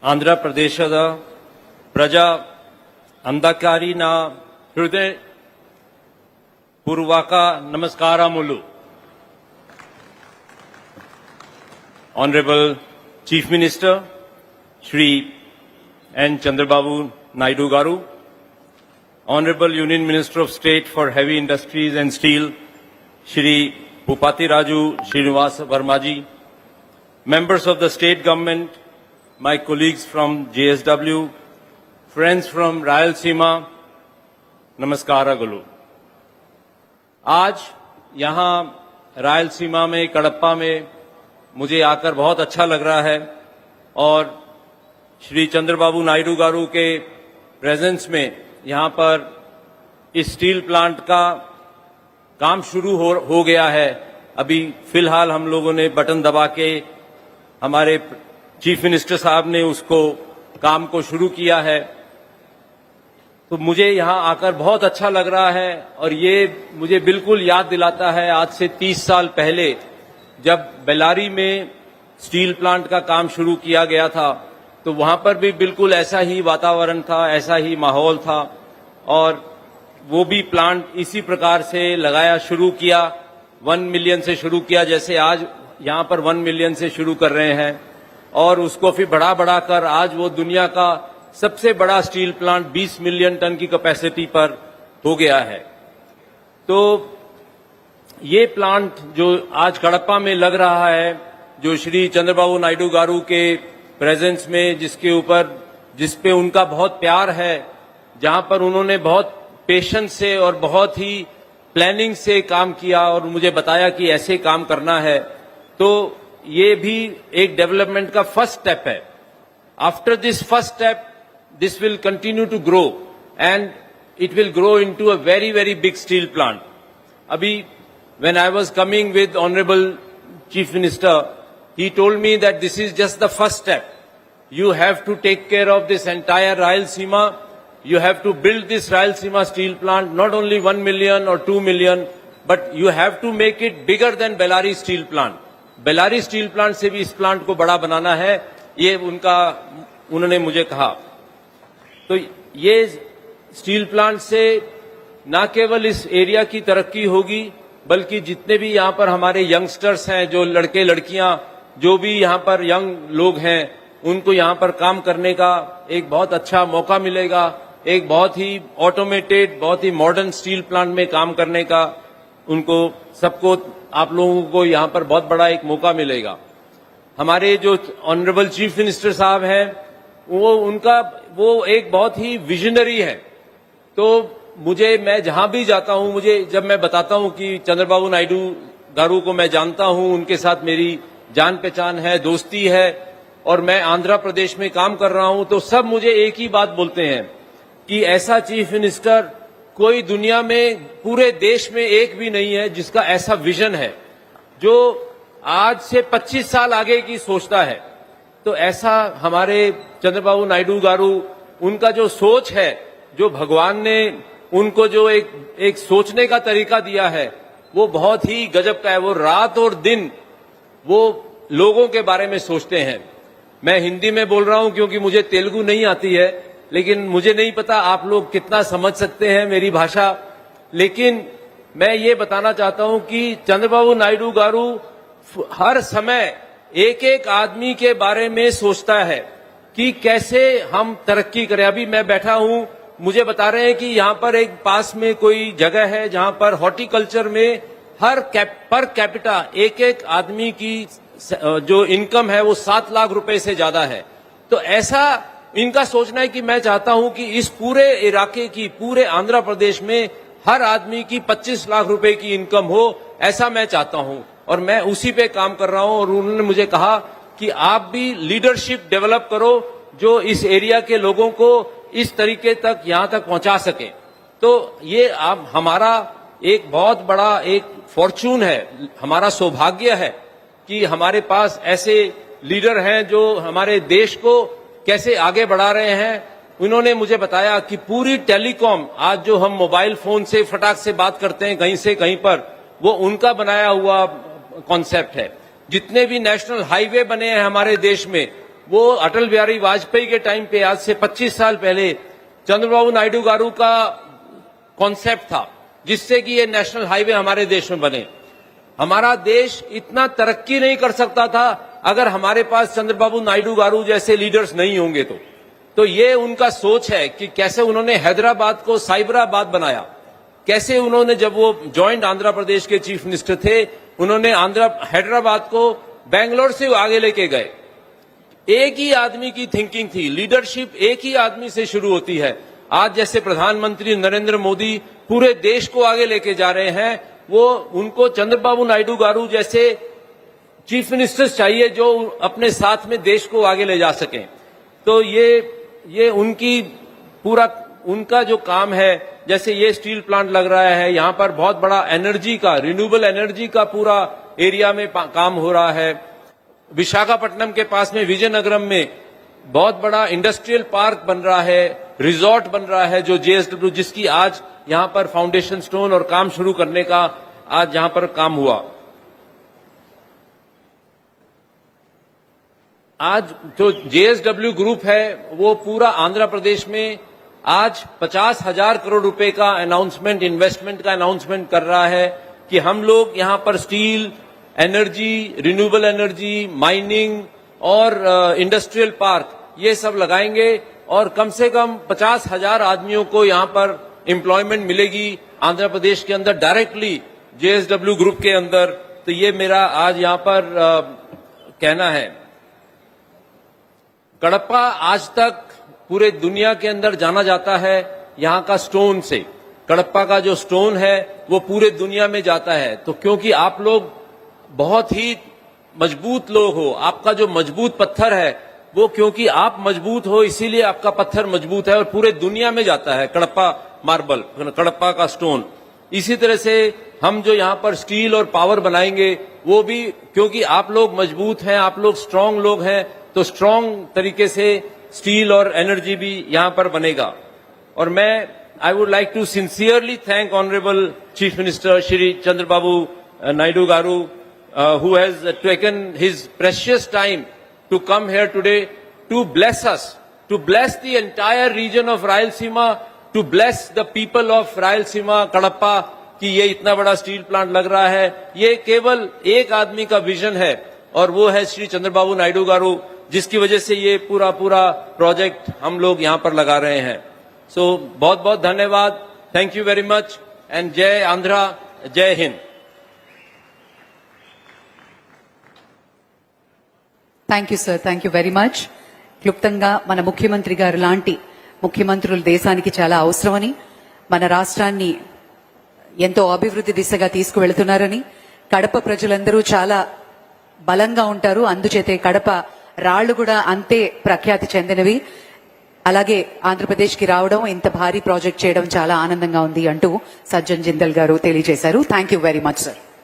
ಆಂಧ್ರ ಪ್ರದೇಶದ ಪ್ರಜಾ ಅಂಧಕಾರಿನ ಹೃದಯ ಪೂರ್ವಕ ನಮಸ್ಕಾರములు. Honorable Chief Minister Shri N. Chandrababu Naidu Garu, Honorable Union Minister of State for Heavy Industries and Steel Shri Bhupati Raju Srinivas Verma ji, members of the state government, my colleagues from JSW, friends from Rayalaseema, नमस्कारगुलु. आज यहाँ रायलसीमा में कडप्पा में मुझे आकर बहुत अच्छा लग रहा है और श्री चंद्रबाबू नायडू गारू के प्रेजेंस में यहाँ पर इस स्टील प्लांट का काम शुरू हो गया है. अभी फिलहाल हम लोगों ने बटन दबा के हमारे चीफ मिनिस्टर साहब ने उसको काम को शुरू किया है. तो मुझे यहाँ आकर बहुत अच्छा लग रहा है और ये मुझे बिल्कुल याद दिलाता है आज से 30 साल पहले जब बेल्लारी में स्टील प्लांट का काम शुरू किया गया था. तो वहां पर भी बिल्कुल ऐसा ही वातावरण था, ऐसा ही माहौल था और वो भी प्लांट इसी प्रकार से लगाया शुरू किया. 1 मिलियन से शुरू किया जैसे आज यहाँ पर 1 मिलियन से शुरू कर रहे हैं और उसको फिर बढ़ा कर आज वो दुनिया का सबसे बड़ा स्टील प्लांट 20 मिलियन टन की कैपेसिटी पर हो गया है. तो ये प्लांट जो आज कडप्पा में लग रहा है, जो श्री चंद्रबाबू नायडू गारू के प्रेजेंस में जिस पे उनका बहुत प्यार है, जहां पर उन्होंने बहुत पेशेंस से और बहुत ही प्लानिंग से काम किया और मुझे बताया कि ऐसे काम करना है, तो ये भी एक डेवलपमेंट का फर्स्ट स्टेप है. After this first step this will continue to grow and it will grow into a very, very big steel plant. Abhi, when I was coming with Honorable Chief Minister, he told me that this is just the first step. You have to take care of this entire Rayalaseema. You have to build this Rayalaseema steel plant, not only 1 million or 2 million, but you have to make it bigger than Bellary steel plant. Bellary steel plant से भी इस plant को बड़ा बनाना है, ये उन्होंने मुझे कहा. तो ये स्टील प्लांट से न केवल इस एरिया की तरक्की होगी बल्कि जितने भी यहाँ पर हमारे यंगस्टर्स हैं, जो लड़के लड़कियां जो भी यहाँ पर यंग लोग हैं, उनको यहाँ पर काम करने का एक बहुत अच्छा मौका मिलेगा. एक बहुत ही ऑटोमेटेड, बहुत ही मॉडर्न स्टील प्लांट में काम करने का उनको सबको आप लोगों को यहाँ पर बहुत बड़ा एक मौका मिलेगा. हमारे जो ऑनरेबल चीफ मिनिस्टर साहब हैं वो एक बहुत ही विजनरी है. तो मैं जहां भी जाता हूं, जब मैं बताता हूं कि चंद्रबाबू नायडू गारू को मैं जानता हूं, उनके साथ मेरी जान पहचान है, दोस्ती है और मैं आंध्र प्रदेश में काम कर रहा हूं, तो सब मुझे एक ही बात बोलते हैं कि ऐसा चीफ मिनिस्टर कोई दुनिया में, पूरे देश में एक भी नहीं है जिसका ऐसा विजन है, जो आज से 25 साल आगे की सोचता है. तो ऐसा हमारे चंद्रबाबू नायडू गारू, उनका जो सोच है, जो भगवान ने उनको जो एक सोचने का तरीका दिया है, वो बहुत ही गजब का है. वो रात और दिन वो लोगों के बारे में सोचते हैं. मैं हिंदी में बोल रहा हूं क्योंकि मुझे तेलुगु नहीं आती है, लेकिन मुझे नहीं पता आप लोग कितना समझ सकते हैं मेरी भाषा. लेकिन मैं ये बताना चाहता हूं कि चंद्रबाबू नायडू गारू हर समय एक एक आदमी के बारे में सोचता है कि कैसे हम तरक्की करें. अभी मैं बैठा हूं, मुझे बता रहे हैं कि यहाँ पर एक पास में कोई जगह है जहां पर हॉर्टिकल्चर में पर कैपिटा एक आदमी की जो इनकम है वो 7 लाख रुपए से ज्यादा है. तो ऐसा इनका सोचना है कि मैं चाहता हूं कि इस पूरे इलाके की, पूरे आंध्र प्रदेश में हर आदमी की 25 लाख रुपए की इनकम हो, ऐसा मैं चाहता हूं और मैं उसी पे काम कर रहा हूं. और उन्होंने मुझे कहा कि आप भी लीडरशिप डेवलप करो जो इस एरिया के लोगों को इस तरीके तक यहां तक पहुंचा सके. तो ये आप हमारा एक बहुत बड़ा एक फॉर्चून है, हमारा सौभाग्य है कि हमारे पास ऐसे लीडर हैं जो हमारे देश को कैसे आगे बढ़ा रहे हैं. उन्होंने मुझे बताया कि पूरी टेलीकॉम, आज जो हम मोबाइल फोन से फटाक से बात करते हैं कहीं से कहीं पर, वो उनका बनाया हुआ कॉन्सेप्ट है. जितने भी नेशनल हाईवे बने हैं हमारे देश में, वो अटल बिहारी वाजपेयी के टाइम पे आज से 25 साल पहले चंद्रबाबू नायडू गारू का कॉन्सेप्ट था, जिससे कि ये नेशनल हाईवे हमारे देश में बने। हमारा देश इतना तरक्की नहीं कर सकता था अगर हमारे पास चंद्रबाबू नायडू गारू जैसे लीडर्स नहीं होंगे तो ये उनका सोच है कि कैसे उन्होंने हैदराबाद को साइबराबाद बनाया, कैसे उन्होंने, जब वो जॉइंट आंध्र प्रदेश के चीफ मिनिस्टर थे, उन्होंने हैदराबाद को बेंगलोर से आगे लेके गए। एक ही आदमी की थिंकिंग थी, लीडरशिप एक ही आदमी से शुरू होती है। आज जैसे प्रधानमंत्री नरेंद्र मोदी पूरे देश को आगे लेके जा रहे हैं, वो उनको चंद्रबाबू नायडू गारू जैसे चीफ मिनिस्टर्स चाहिए जो अपने साथ में देश को आगे ले जा सकें। तो ये उनकी पूरा उनका जो काम है, जैसे ये स्टील प्लांट लग रहा है, यहाँ पर बहुत बड़ा एनर्जी का, रिन्यूएबल एनर्जी का पूरा एरिया में काम हो रहा है। विशाखापट्टनम के पास में विजयनगरम में बहुत बड़ा इंडस्ट्रियल पार्क बन रहा है, रिजॉर्ट बन रहा है जो JSW, जिसकी आज यहाँ पर फाउंडेशन स्टोन और काम शुरू करने का आज यहाँ पर काम हुआ। आज जो JSW ग्रुप है वो पूरा आंध्र प्रदेश में आज 50,000 करोड़ रुपए का अनाउंसमेंट, इन्वेस्टमेंट का अनाउंसमेंट कर रहा है कि हम लोग यहाँ पर steel, energy, renewable energy, mining और इंडस्ट्रियल पार्क ये सब लगाएंगे और कम से कम 50,000 आदमियों को यहाँ पर एम्प्लॉयमेंट मिलेगी आंध्र प्रदेश के अंदर डायरेक्टली JSW ग्रुप के अंदर। तो ये मेरा आज यहाँ पर कहना है। कडप्पा आज तक पूरे दुनिया के अंदर जाना जाता है यहाँ का स्टोन से। कडप्पा का जो स्टोन है वो पूरे दुनिया में जाता है। तो क्योंकि आप लोग बहुत ही मजबूत लोग हो, आपका जो मजबूत पत्थर है वो, क्योंकि आप मजबूत हो इसीलिए आपका पत्थर मजबूत है और पूरे दुनिया में जाता है कडप्पा मार्बल, कडप्पा का स्टोन। इसी तरह से हम जो यहाँ पर स्टील और पावर बनाएंगे वो भी क्योंकि आप लोग मजबूत हैं, आप लोग स्ट्रांग लोग हैं, तो स्ट्रांग तरीके से स्टील और एनर्जी भी यहाँ पर बनेगा। और मैं I would like to sincerely thank honourable chief minister Shri Chandrababu Naidu garu who has taken his precious time to come here today to bless us, to bless the entire region of Rayalaseema, to bless the people of Rayalaseema, Kadapa, कि ये इतना बड़ा steel plant लग रहा है। ये केवल एक आदमी का विजन है और वो है श्री चंद्रबाबू नायडू गारू, जिसकी वजह से ये पूरा प्रोजेक्ट हम लोग यहाँ पर लगा रहे हैं। सो बहुत बहुत धन्यवाद, thank you very much and जय आंध्रा, जय Hind. Thank you sir, thank you very much. క్లుప్తంగా మన ముఖ్యమంత్రి గారు లాంటి ముఖ్యమంత్రులు దేశానికి చాలా అవసరమని, మన రాష్ట్రాన్ని ఎంతో అభివృద్ధి దిశగా తీసుకువెళ్తున్నారని, కడప ప్రజలందరూ చాలా బలంగా ఉంటారు, అందుచేతే కడప రాళ్లు కూడా అంతే ప్రఖ్యాతి చెందినవి. అలాగే ఆంధ్రప్రదేశ్ కి రావడం, ఇంత భారీ ప్రాజెక్ట్ చేయడం చాలా ఆనందంగా ఉంది అంటూ సజ్జన్ జిందల్ గారు తెలియజేశారు. Thank you very much sir.